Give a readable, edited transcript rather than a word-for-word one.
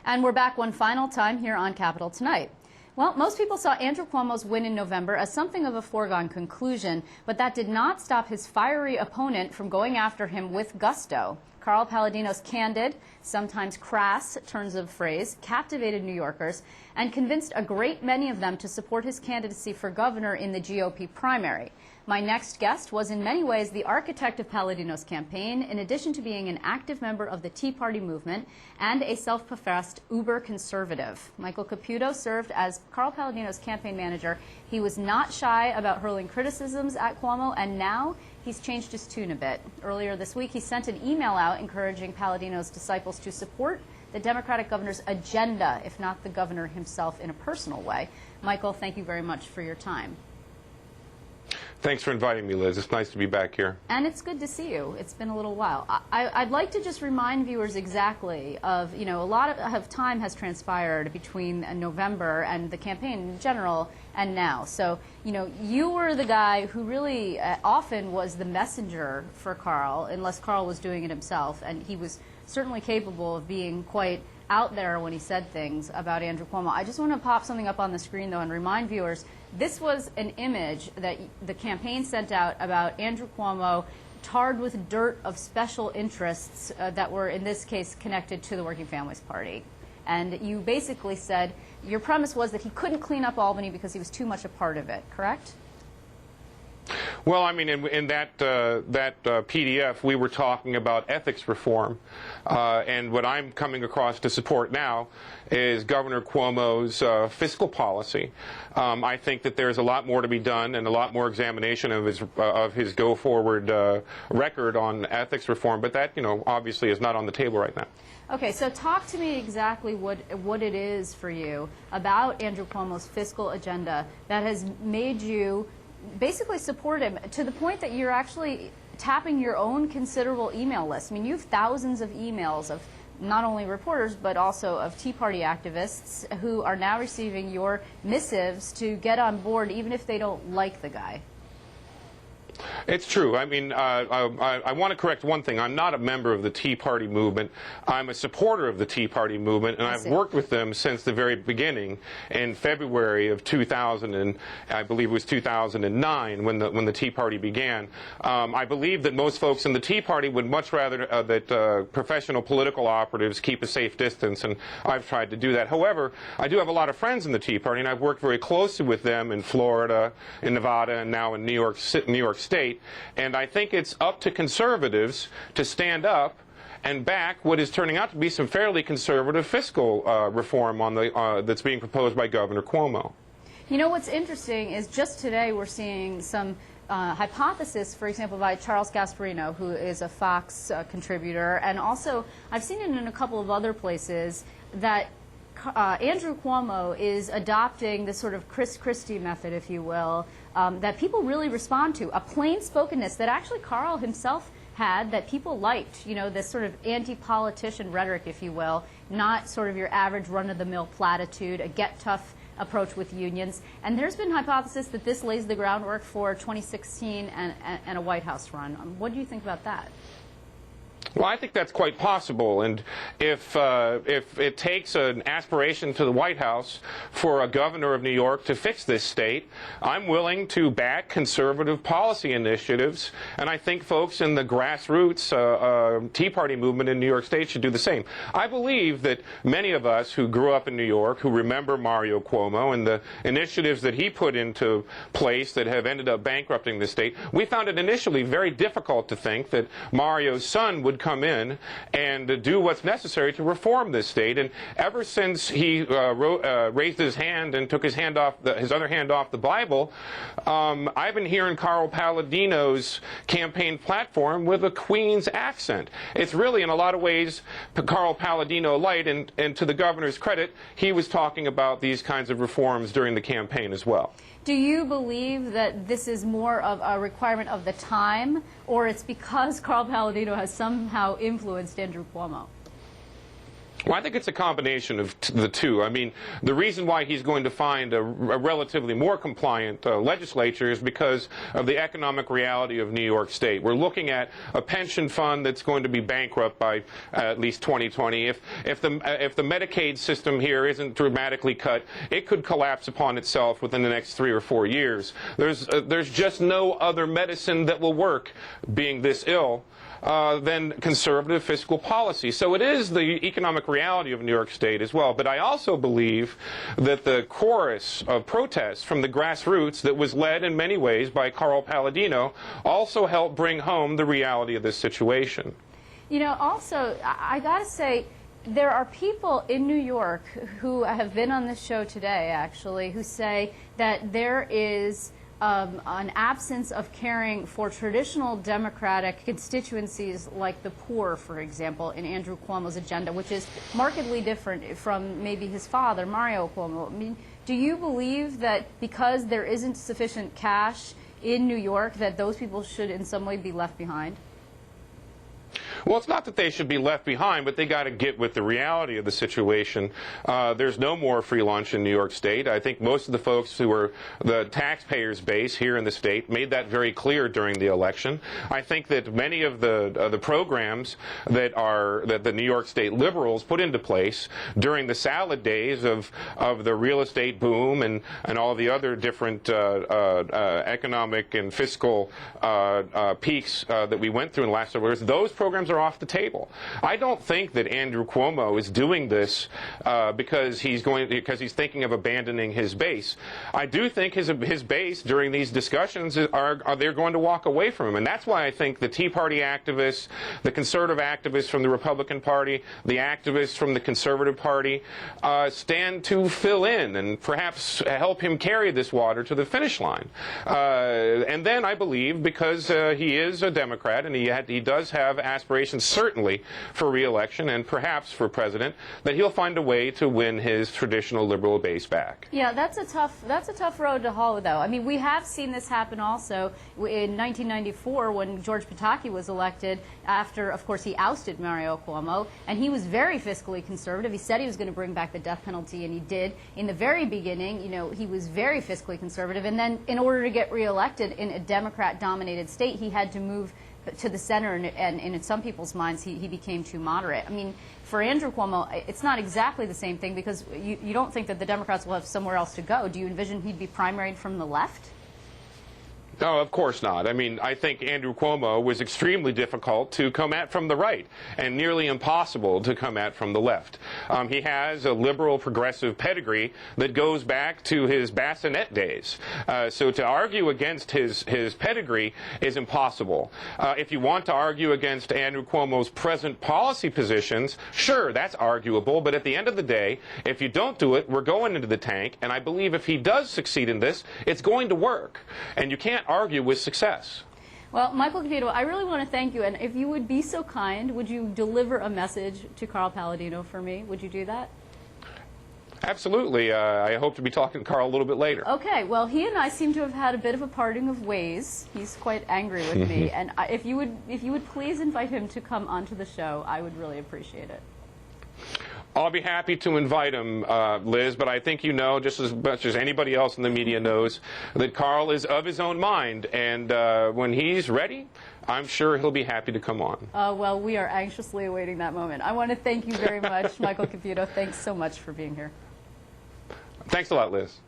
And we're back one final time here on Capital Tonight. Well, most people saw Andrew Cuomo's win in November as something of a foregone conclusion, but that did not stop his fiery opponent from going after him with gusto. Carl Palladino's candid, sometimes crass turns of phrase, captivated New Yorkers and convinced a great many of them to support his candidacy for governor in the GOP primary. My next guest was in many ways the architect of Palladino's campaign, in addition to being an active member of the Tea Party movement and a self-professed uber-conservative. Michael Caputo served as Carl Palladino's campaign manager. He was not shy about hurling criticisms at Cuomo, and now he's changed his tune a bit. Earlier this week, he sent an email out encouraging Palladino's disciples to support the Democratic governor's agenda, if not the governor himself in a personal way. Michael, thank you very much for your time. Thanks for inviting me, Liz. It's nice to be back here. And it's good to see you. It's been a little while. I'd like to just remind viewers exactly of, a lot of time has transpired between November and the campaign in general and now. So, you were the guy who really often was the messenger for Carl, unless Carl was doing it himself. And he was certainly capable of being quite out there when he said things about Andrew Cuomo. I just want to pop something up on the screen, though, and remind viewers, this was an image that the campaign sent out about Andrew Cuomo tarred with dirt of special interests that were, in this case, connected to the Working Families Party. And you basically said your premise was that he couldn't clean up Albany because he was too much a part of it, correct? Well, I mean, in that PDF, we were talking about ethics reform, and what I'm coming across to support now is Governor Cuomo's fiscal policy. I think that there's a lot more to be done and a lot more examination of his go-forward record on ethics reform, but that, obviously is not on the table right now. Okay, so talk to me exactly what it is for you about Andrew Cuomo's fiscal agenda that has made you basically support him to the point that you're actually tapping your own considerable email list. I mean, you have thousands of emails of not only reporters but also of Tea Party activists who are now receiving your missives to get on board even if they don't like the guy. It's true. I mean, I want to correct one thing. I'm not a member of the Tea Party movement. I'm a supporter of the Tea Party movement, and I've worked with them since the very beginning. In February of 2000, and I believe it was 2009, when the Tea Party began. I believe that most folks in the Tea Party would much rather that professional political operatives keep a safe distance, and I've tried to do that. However, I do have a lot of friends in the Tea Party, and I've worked very closely with them in Florida, in Nevada, and now in New York State, and I think it's up to conservatives to stand up and back what is turning out to be some fairly conservative fiscal reform that's being proposed by Governor Cuomo. What's interesting is just today we're seeing some hypothesis, for example, by Charles Gasparino, who is a Fox contributor, and also I've seen it in a couple of other places that Andrew Cuomo is adopting this sort of Chris Christie method, if you will, that people really respond to, a plain-spokenness that actually Carl himself had that people liked, this sort of anti-politician rhetoric, if you will, not sort of your average run-of-the-mill platitude, a get-tough approach with unions. And there's been hypothesis that this lays the groundwork for 2016 and a White House run. What do you think about that? Well, I think that's quite possible, and if it takes an aspiration to the White House for a governor of New York to fix this state, I'm willing to back conservative policy initiatives, and I think folks in the grassroots Tea Party movement in New York State should do the same. I believe that many of us who grew up in New York, who remember Mario Cuomo and the initiatives that he put into place that have ended up bankrupting the state, we found it initially very difficult to think that Mario's son would come in and do what's necessary to reform this state. And ever since he raised his hand and took his other hand off the Bible, I've been hearing Carl Palladino's campaign platform with a Queen's accent. It's really, in a lot of ways, Carl Palladino light, and to the governor's credit, he was talking about these kinds of reforms during the campaign as well. Do you believe that this is more of a requirement of the time, or it's because Carl Palladino has somehow influenced Andrew Cuomo? Well, I think it's a combination of the two. I mean, the reason why he's going to find a relatively more compliant legislature is because of the economic reality of New York State. We're looking at a pension fund that's going to be bankrupt by at least 2020. If the Medicaid system here isn't dramatically cut, it could collapse upon itself within the next 3 or 4 years. There's just no other medicine that will work, being this ill, than conservative fiscal policy. So it is the economic reality of New York State as well. But I also believe that the chorus of protests from the grassroots that was led in many ways by Carl Palladino also helped bring home the reality of this situation. You know, also, I got to say, there are people in New York who have been on this show today, actually, who say that there is an absence of caring for traditional Democratic constituencies like the poor, for example, in Andrew Cuomo's agenda, which is markedly different from maybe his father, Mario Cuomo. I mean, do you believe that because there isn't sufficient cash in New York that those people should in some way be left behind? Well, it's not that they should be left behind, but they got to get with the reality of the situation. There's no more free lunch in New York State. I think most of the folks who are the taxpayers' base here in the state made that very clear during the election. I think that many of the programs that the New York State liberals put into place during the salad days of the real estate boom and all the other different economic and fiscal peaks that we went through in the last several years, those programs are off the table. I don't think that Andrew Cuomo is doing this because he's thinking of abandoning his base. I do think his base during these discussions they're going to walk away from him, and that's why I think the Tea Party activists, the conservative activists from the Republican Party, the activists from the Conservative Party stand to fill in and perhaps help him carry this water to the finish line. And then I believe, because he is a Democrat and he does have aspirations certainly for re-election and perhaps for president, that he'll find a way to win his traditional liberal base back. Yeah, that's a tough road to hoe, though. I mean, we have seen this happen also in 1994 when George Pataki was elected after, of course, he ousted Mario Cuomo, and he was very fiscally conservative. He said he was going to bring back the death penalty, and he did. In the very beginning, you know, he was very fiscally conservative, and then in order to get re-elected in a Democrat-dominated state, he had to move to the center, and in some people's minds, he became too moderate. I mean, for Andrew Cuomo, it's not exactly the same thing, because you don't think that the Democrats will have somewhere else to go. Do you envision he'd be primaried from the left? No, of course not. I mean, I think Andrew Cuomo was extremely difficult to come at from the right and nearly impossible to come at from the left. He has a liberal progressive pedigree that goes back to his bassinet days. So to argue against his pedigree is impossible. If you want to argue against Andrew Cuomo's present policy positions, sure, that's arguable. But at the end of the day, if you don't do it, we're going into the tank. And I believe if he does succeed in this, it's going to work. And you can't argue with success. Well, Michael Caputo, I really want to thank you, and if you would be so kind, would you deliver a message to Carl Palladino for me? Would you do that? Absolutely. I hope to be talking to Carl a little bit later. Okay. Well, he and I seem to have had a bit of a parting of ways. He's quite angry with me, and if you would please invite him to come onto the show, I would really appreciate it. I'll be happy to invite him, Liz, but I think you know, just as much as anybody else in the media knows, that Carl is of his own mind, and when he's ready, I'm sure he'll be happy to come on. Well, we are anxiously awaiting that moment. I want to thank you very much, Michael Caputo. Thanks so much for being here. Thanks a lot, Liz.